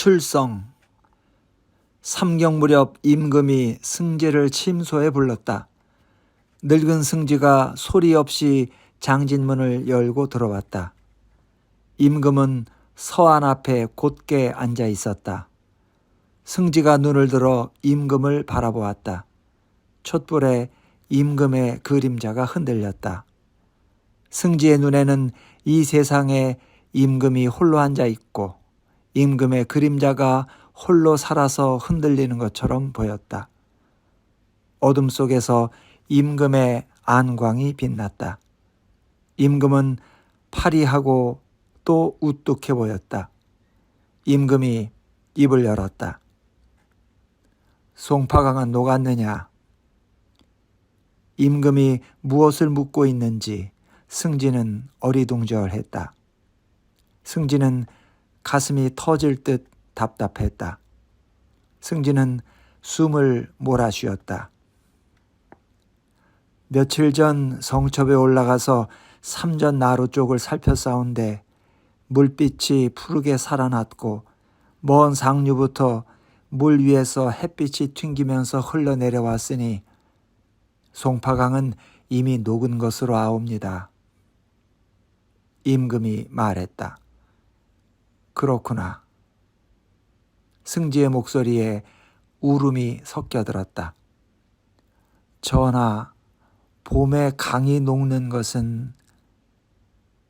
출성. 삼경 무렵 임금이 승지를 침소에 불렀다. 늙은 승지가 소리 없이 장진문을 열고 들어왔다. 임금은 서안 앞에 곧게 앉아 있었다. 승지가 눈을 들어 임금을 바라보았다. 촛불에 임금의 그림자가 흔들렸다. 승지의 눈에는 이 세상에 임금이 홀로 앉아 있고 임금의 그림자가 홀로 살아서 흔들리는 것처럼 보였다. 어둠 속에서 임금의 안광이 빛났다. 임금은 파리하고 또 우뚝해 보였다. 임금이 입을 열었다. 송파강은 녹았느냐? 임금이 무엇을 묻고 있는지 승지는 어리둥절했다. 승지는 가슴이 터질 듯 답답했다. 승지는 숨을 몰아쉬었다. 며칠 전 성첩에 올라가서 삼전나루 쪽을 살펴싸운데 물빛이 푸르게 살아났고 먼 상류부터 물 위에서 햇빛이 튕기면서 흘러내려왔으니 송파강은 이미 녹은 것으로 아옵니다. 임금이 말했다. 그렇구나. 승지의 목소리에 울음이 섞여들었다. 전하, 봄에 강이 녹는 것은...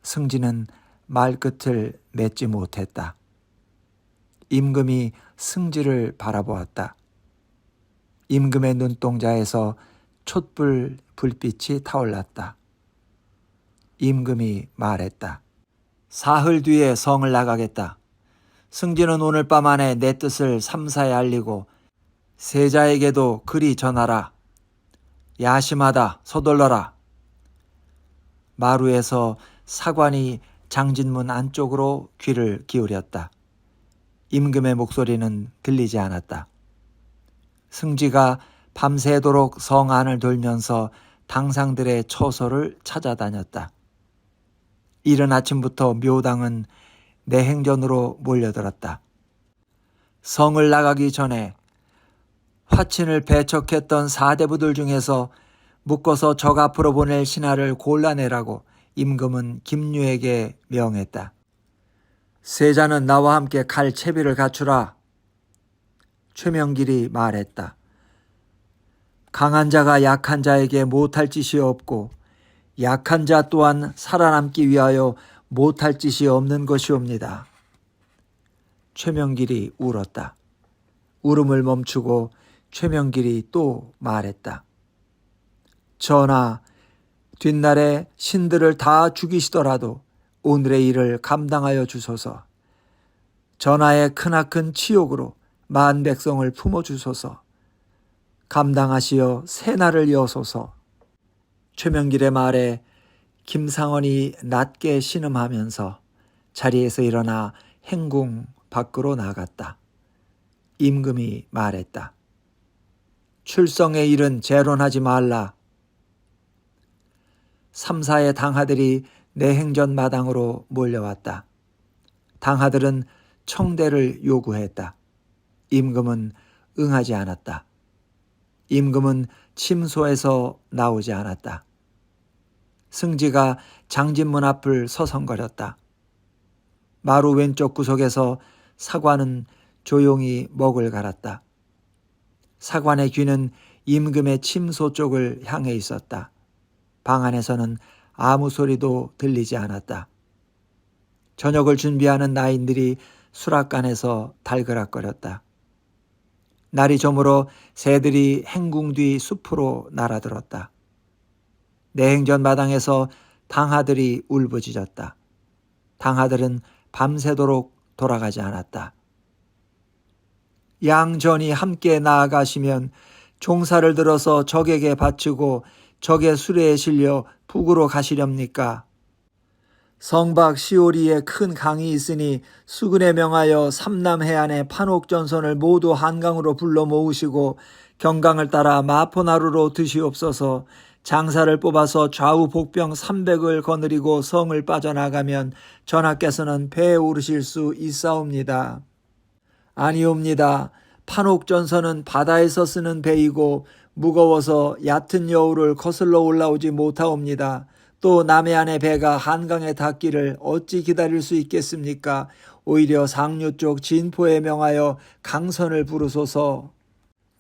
승지는 말끝을 맺지 못했다. 임금이 승지를 바라보았다. 임금의 눈동자에서 촛불 불빛이 타올랐다. 임금이 말했다. 사흘 뒤에 성을 나가겠다. 승지는 오늘 밤 안에 내 뜻을 삼사에 알리고 세자에게도 그리 전하라. 야심하다 서둘러라. 마루에서 사관이 장진문 안쪽으로 귀를 기울였다. 임금의 목소리는 들리지 않았다. 승지가 밤새도록 성 안을 돌면서 당상들의 처소를 찾아다녔다. 이른 아침부터 묘당은 내행전으로 몰려들었다. 성을 나가기 전에 화친을 배척했던 사대부들 중에서 묶어서 적 앞으로 보낼 신하를 골라내라고 임금은 김유에게 명했다. 세자는 나와 함께 갈 채비를 갖추라. 최명길이 말했다. 강한 자가 약한 자에게 못할 짓이 없고 약한 자 또한 살아남기 위하여 못할 짓이 없는 것이옵니다. 최명길이 울었다. 울음을 멈추고 최명길이 또 말했다. 전하, 뒷날에 신들을 다 죽이시더라도 오늘의 일을 감당하여 주소서. 전하의 크나큰 치욕으로 만 백성을 품어주소서. 감당하시어 새날을 여소서. 최명길의 말에 김상원이 낮게 신음하면서 자리에서 일어나 행궁 밖으로 나갔다. 임금이 말했다. 출성의 일은 재론하지 말라. 삼사의 당하들이 내행전 마당으로 몰려왔다. 당하들은 청대를 요구했다. 임금은 응하지 않았다. 임금은 침소에서 나오지 않았다. 승지가 장진문 앞을 서성거렸다. 마루 왼쪽 구석에서 사관은 조용히 먹을 갈았다. 사관의 귀는 임금의 침소 쪽을 향해 있었다. 방 안에서는 아무 소리도 들리지 않았다. 저녁을 준비하는 나인들이 수락관에서 달그락거렸다. 날이 저물어 새들이 행궁 뒤 숲으로 날아들었다. 내행전 마당에서 당하들이 울부짖었다. 당하들은 밤새도록 돌아가지 않았다. 양전이 함께 나아가시면 종사를 들어서 적에게 바치고 적의 수레에 실려 북으로 가시렵니까? 성박 시오리에 큰 강이 있으니 수군에 명하여 삼남해안의 판옥전선을 모두 한강으로 불러 모으시고 경강을 따라 마포나루로 드시옵소서. 장사를 뽑아서 좌우 복병 300을 거느리고 성을 빠져나가면 전하께서는 배에 오르실 수 있사옵니다. 아니옵니다. 판옥전선은 바다에서 쓰는 배이고 무거워서 얕은 여우를 거슬러 올라오지 못하옵니다. 또 남해안의 배가 한강에 닿기를 어찌 기다릴 수 있겠습니까? 오히려 상류 쪽 진포에 명하여 강선을 부르소서.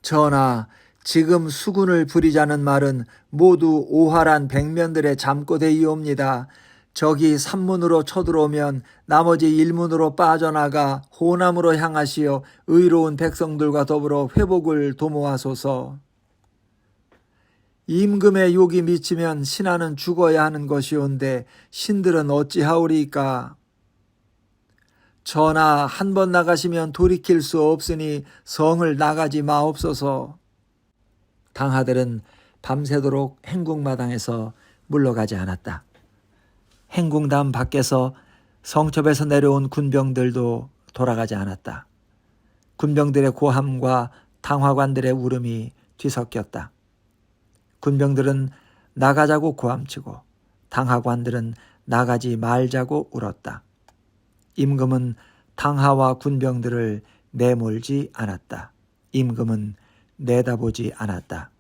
전하, 지금 수군을 부리자는 말은 모두 오활한 백면들의 잠꼬대이옵니다. 적이 산문으로 쳐들어오면 나머지 일문으로 빠져나가 호남으로 향하시어 의로운 백성들과 더불어 회복을 도모하소서. 임금의 욕이 미치면 신하는 죽어야 하는 것이온데 신들은 어찌하오리까? 전하, 한 번 나가시면 돌이킬 수 없으니 성을 나가지 마옵소서. 당하들은 밤새도록 행궁마당에서 물러가지 않았다. 행궁담 밖에서 성첩에서 내려온 군병들도 돌아가지 않았다. 군병들의 고함과 당화관들의 울음이 뒤섞였다. 군병들은 나가자고 고함치고 당하관들은 나가지 말자고 울었다. 임금은 당하와 군병들을 내몰지 않았다. 임금은 내다보지 않았다.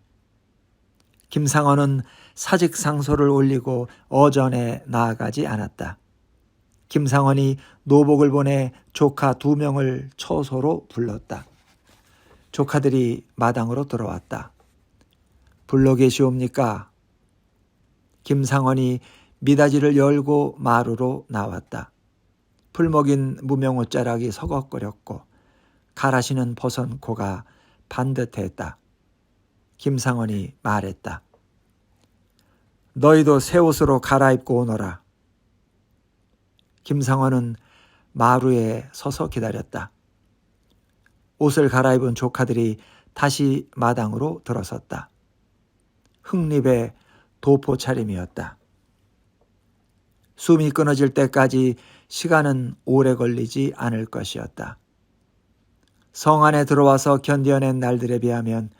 김상헌은 사직상소를 올리고 어전에 나아가지 않았다. 김상헌이 노복을 보내 조카 2명을 처소로 불렀다. 조카들이 마당으로 들어왔다. 불러 계시옵니까? 김상헌이 미닫이를 열고 마루로 나왔다. 풀먹인 무명옷자락이 서걱거렸고 갈아시는 벗은 코가 반듯했다. 김상헌이 말했다. 너희도 새 옷으로 갈아입고 오너라. 김상헌은 마루에 서서 기다렸다. 옷을 갈아입은 조카들이 다시 마당으로 들어섰다. 흙립의 도포 차림이었다. 숨이 끊어질 때까지 시간은 오래 걸리지 않을 것이었다. 성 안에 들어와서 견뎌낸 날들에 비하면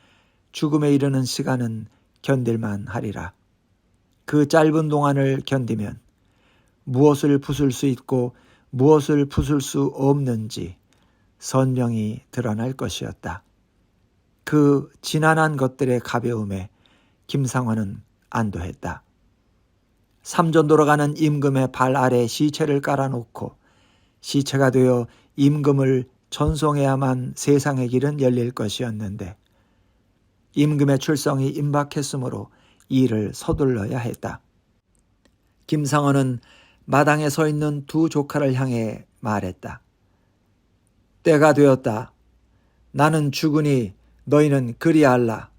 죽음에 이르는 시간은 견딜만 하리라. 그 짧은 동안을 견디면 무엇을 부술 수 있고 무엇을 부술 수 없는지 선명히 드러날 것이었다. 그 지난한 것들의 가벼움에 김상헌은 안도했다. 삼전도로 가는 임금의 발 아래 시체를 깔아놓고 시체가 되어 임금을 전송해야만 세상의 길은 열릴 것이었는데 임금의 출성이 임박했으므로 일을 서둘러야 했다. 김상헌은 마당에 서 있는 2 조카를 향해 말했다. 때가 되었다. 나는 죽으니 너희는 그리할라.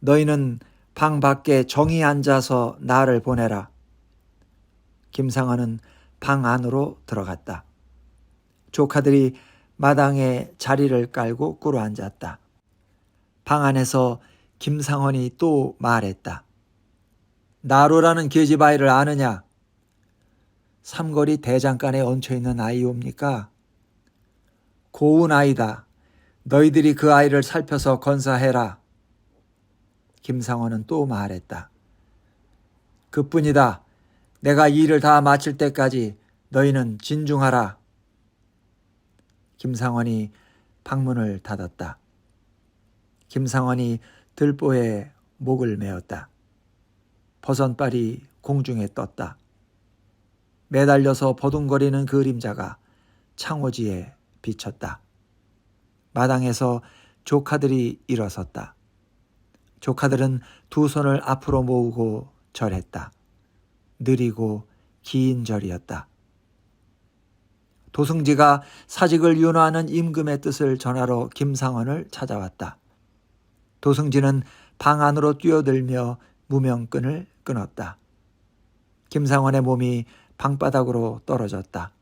너희는 방 밖에 정히 앉아서 나를 보내라. 김상헌은 방 안으로 들어갔다. 조카들이 마당에 자리를 깔고 꿇어 앉았다. 방 안에서 김상헌이 또 말했다. 나로라는 계집아이를 아느냐? 삼거리 대장간에 얹혀있는 아이옵니까? 고운 아이다. 너희들이 그 아이를 살펴서 건사해라. 김상헌은 또 말했다. 그뿐이다. 내가 이 일을 다 마칠 때까지 너희는 진중하라. 김상헌이 방문을 닫았다. 김상헌이 들보에 목을 메었다. 버선발이 공중에 떴다. 매달려서 버둥거리는 그림자가 창호지에 비쳤다. 마당에서 조카들이 일어섰다. 조카들은 2 손을 앞으로 모으고 절했다. 느리고 긴 절이었다. 도승지가 사직을 윤호하는 임금의 뜻을 전하러 김상헌을 찾아왔다. 도승지는 방 안으로 뛰어들며 무명끈을 끊었다. 김상헌의 몸이 방바닥으로 떨어졌다.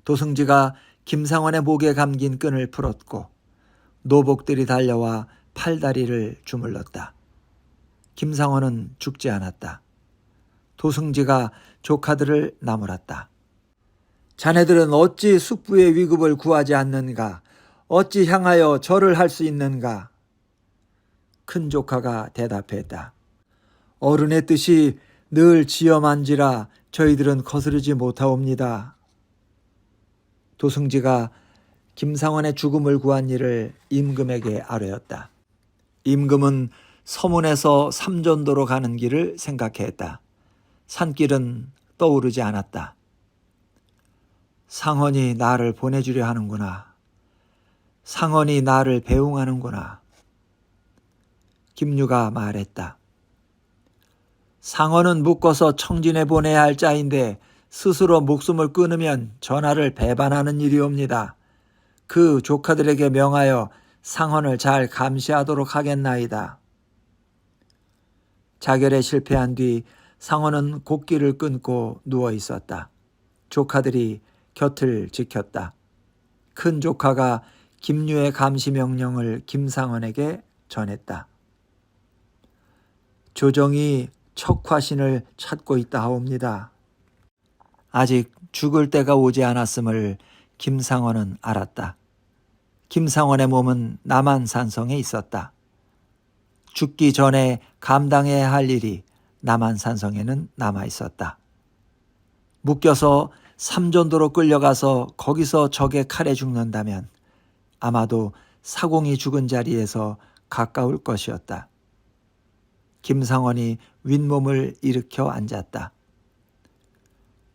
도승지가 김상헌의 목에 감긴 끈을 풀었고 노복들이 달려와 팔다리를 주물렀다. 김상헌은 죽지 않았다. 도승지가 조카들을 나무랐다. 자네들은 어찌 숙부의 위급을 구하지 않는가? 어찌 향하여 절을 할 수 있는가? 큰 조카가 대답했다. 어른의 뜻이 늘 지엄한지라 저희들은 거스르지 못하옵니다. 도승지가 김상원의 죽음을 구한 일을 임금에게 아뢰었다. 임금은 서문에서 삼전도로 가는 길을 생각했다. 산길은 떠오르지 않았다. 상헌이 나를 보내주려 하는구나. 상헌이 나를 배웅하는구나. 김유가 말했다. 상헌은 묶어서 청진에 보내야 할 자인데 스스로 목숨을 끊으면 전하를 배반하는 일이옵니다. 그 조카들에게 명하여 상헌을 잘 감시하도록 하겠나이다. 자결에 실패한 뒤 상헌은 곡기를 끊고 누워 있었다. 조카들이 곁을 지켰다. 큰 조카가 김유의 감시 명령을 김상헌에게 전했다. 조정이 척화신을 찾고 있다 하옵니다. 아직 죽을 때가 오지 않았음을 김상헌은 알았다. 김상헌의 몸은 남한산성에 있었다. 죽기 전에 감당해야 할 일이 남한산성에는 남아 있었다. 묶여서 삼전도로 끌려가서 거기서 적의 칼에 죽는다면 아마도 사공이 죽은 자리에서 가까울 것이었다. 김상헌이 윗몸을 일으켜 앉았다.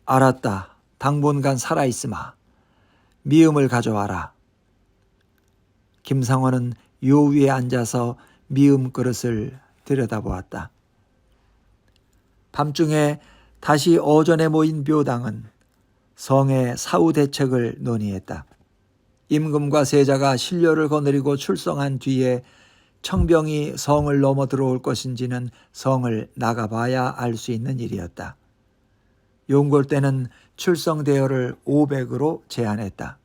알았다. 당분간 살아있으마. 미음을 가져와라. 김상헌은 요 위에 앉아서 미음 그릇을 들여다보았다. 밤중에 다시 어전에 모인 묘당은 성의 사후 대책을 논의했다. 임금과 세자가 신료를 거느리고 출성한 뒤에 청병이 성을 넘어 들어올 것인지는 성을 나가봐야 알 수 있는 일이었다. 용골 때는 출성 대여를 500으로 제한했다.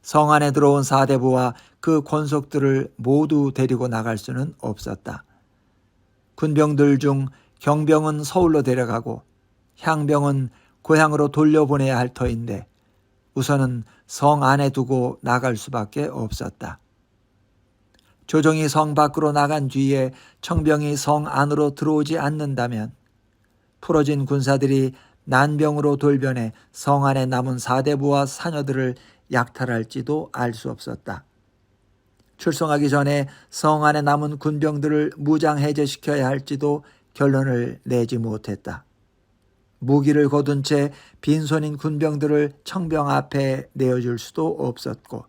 성 안에 들어온 사대부와 그 권속들을 모두 데리고 나갈 수는 없었다. 군병들 중 경병은 서울로 데려가고 향병은 고향으로 돌려보내야 할 터인데 우선은 성 안에 두고 나갈 수밖에 없었다. 조정이 성 밖으로 나간 뒤에 청병이 성 안으로 들어오지 않는다면 풀어진 군사들이 난병으로 돌변해 성 안에 남은 사대부와 사녀들을 약탈할지도 알 수 없었다. 출성하기 전에 성 안에 남은 군병들을 무장 해제시켜야 할지도 결론을 내지 못했다. 무기를 거둔 채 빈손인 군병들을 청병 앞에 내어줄 수도 없었고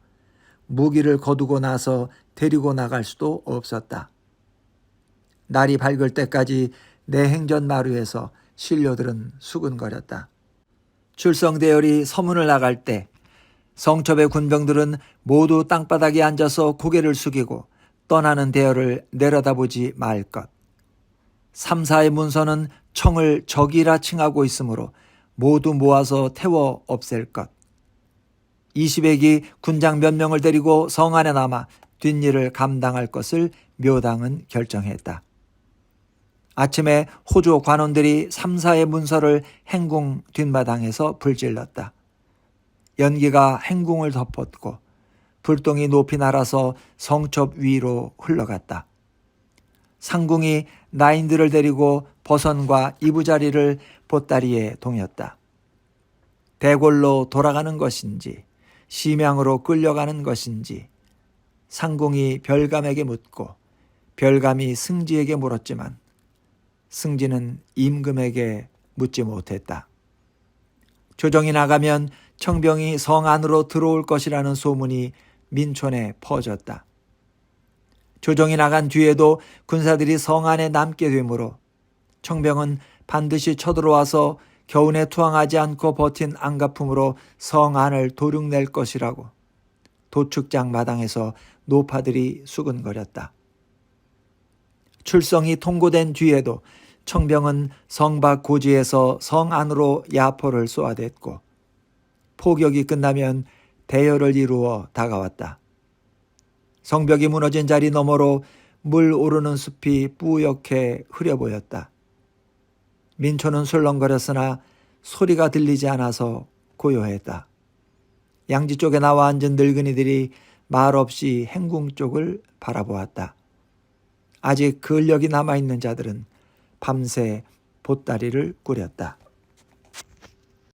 무기를 거두고 나서 데리고 나갈 수도 없었다. 날이 밝을 때까지 내행전 마루에서 신료들은 수근거렸다. 출성대열이 서문을 나갈 때 성첩의 군병들은 모두 땅바닥에 앉아서 고개를 숙이고 떠나는 대열을 내려다보지 말 것. 3, 4의 문서는 청을 적이라 칭하고 있으므로 모두 모아서 태워 없앨 것. 20액이 군장 몇 명을 데리고 성 안에 남아 뒷일을 감당할 것을 묘당은 결정했다. 아침에 호조 관원들이 3, 4의 문서를 행궁 뒷마당에서 불질렀다. 연기가 행궁을 덮었고 불똥이 높이 날아서 성첩 위로 흘러갔다. 상궁이 나인들을 데리고 버선과 이부자리를 보따리에 동였다. 대궐로 돌아가는 것인지 심양으로 끌려가는 것인지 상궁이 별감에게 묻고 별감이 승지에게 물었지만 승지는 임금에게 묻지 못했다. 조정이 나가면 청병이 성 안으로 들어올 것이라는 소문이 민촌에 퍼졌다. 조정이 나간 뒤에도 군사들이 성 안에 남게 되므로 청병은 반드시 쳐들어와서 겨우내 투항하지 않고 버틴 안가품으로 성 안을 도륙낼 것이라고 도축장 마당에서 노파들이 수근거렸다. 출성이 통고된 뒤에도 청병은 성 밖 고지에서 성 안으로 야포를 쏘아댔고 포격이 끝나면 대열을 이루어 다가왔다. 성벽이 무너진 자리 너머로 물 오르는 숲이 뿌옇게 흐려 보였다. 민초는 술렁거렸으나 소리가 들리지 않아서 고요했다. 양지 쪽에 나와 앉은 늙은이들이 말없이 행궁 쪽을 바라보았다. 아직 근력이 남아있는 자들은 밤새 보따리를 꾸렸다.